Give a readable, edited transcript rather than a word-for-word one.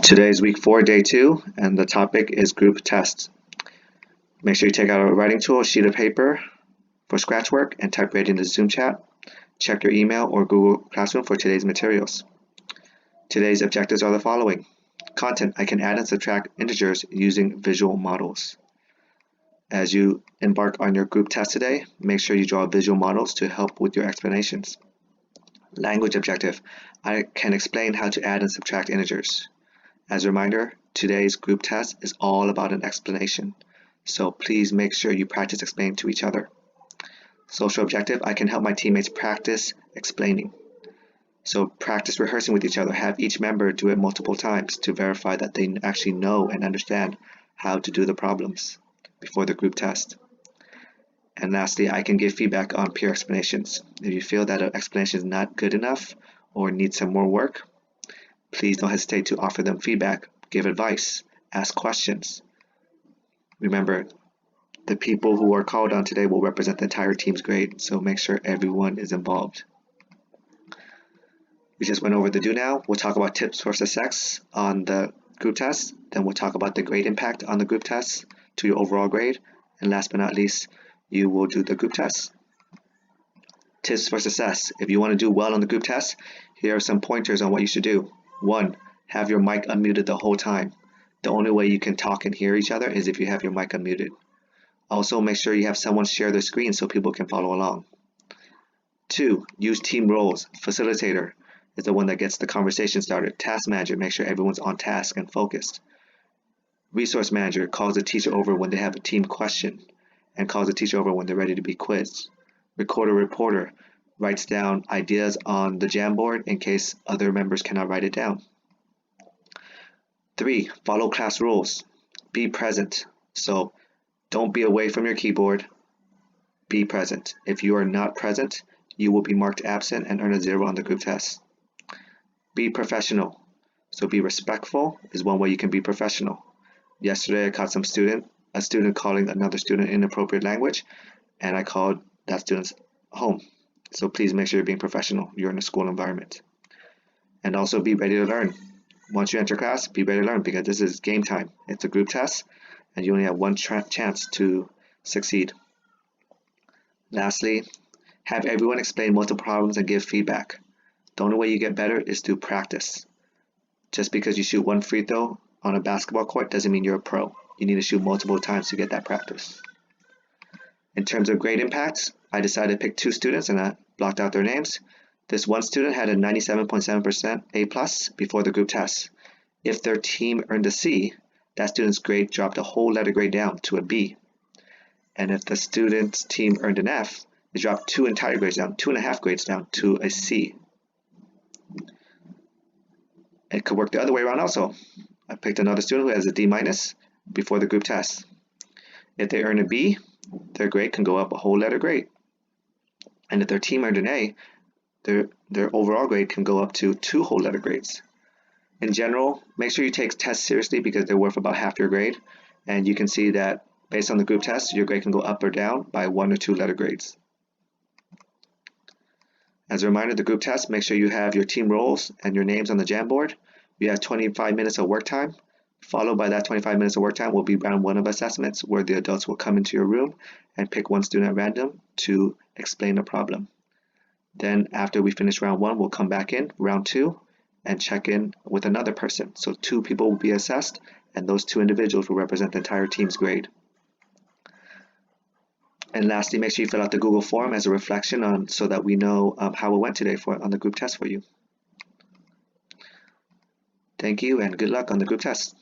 Today is week 4, day 2, and the topic is group tests. Make sure you take out a writing tool, a sheet of paper for scratch work, and type right in the Zoom chat. Check your email or Google Classroom for today's materials. Today's objectives are the following. Content: I can add and subtract integers using visual models. As you embark on your group test today, make sure you draw visual models to help with your explanations. Language objective: I can explain how to add and subtract integers. As a reminder, today's group test is all about an explanation, so please make sure you practice explaining to each other. Social objective: I can help my teammates practice explaining. So practice rehearsing with each other. Have each member do it multiple times to verify that they actually know and understand how to do the problems before the group test. And lastly, I can give feedback on peer explanations. If you feel that an explanation is not good enough or needs some more work, please don't hesitate to offer them feedback, give advice, ask questions. Remember, the people who are called on today will represent the entire team's grade, so make sure everyone is involved. We just went over the do now. We'll talk about tips for success on the group test. Then we'll talk about the grade impact on the group test to your overall grade. And last but not least, you will do the group test. Tips for success. If you want to do well on the group test, here are some pointers on what you should do. 1. Have your mic unmuted the whole time. The only way you can talk and hear each other is if you have your mic unmuted. Also, make sure you have someone share their screen so people can follow along. 2. Use team roles. Facilitator is the one that gets the conversation started. Task manager, make sure everyone's on task and focused. Resource manager calls the teacher over when they have a team question and calls the teacher over when they're ready to be quizzed. Reporter writes down ideas on the Jamboard in case other members cannot write it down. 3. Follow class rules. Be present. So don't be away from your keyboard. Be present. If you are not present, you will be marked absent and earn a 0 on the group test. Be professional. So be respectful is one way you can be professional. Yesterday I caught a student calling another student inappropriate language, and I called that student's home. So please make sure you're being professional. You're in a school environment. And also be ready to learn. Once you enter class, be ready to learn because this is game time. It's a group test and you only have one chance to succeed. Lastly, have everyone explain multiple problems and give feedback. The only way you get better is through practice. Just because you shoot one free throw on a basketball court doesn't mean you're a pro. You need to shoot multiple times to get that practice. In terms of grade impacts, I decided to pick 2 students and I blocked out their names. This one student had a 97.7% A+ before the group test. If their team earned a C, that student's grade dropped a whole letter grade down to a B. And if the student's team earned an F, it dropped 2 entire grades down, 2.5 grades down to a C. It could work the other way around also. I picked another student who has a D- before the group test. If they earn a B, their grade can go up a whole letter grade. And if their team earned an A, their overall grade can go up to 2 whole letter grades. In general, make sure you take tests seriously because they're worth about half your grade. And you can see that based on the group test, your grade can go up or down by 1 or 2 letter grades. As a reminder, the group test, make sure you have your team roles and your names on the Jamboard. You have 25 minutes of work time. Followed by that 25 minutes of work time will be round 1 of assessments where the adults will come into your room and pick one student at random to explain a problem. Then after we finish round 1, we'll come back in round 2 and check in with another person. So 2 people will be assessed and those 2 individuals will represent the entire team's grade. And lastly, make sure you fill out the Google form as a reflection on so that we know how it went today on the group test for you. Thank you and good luck on the group test.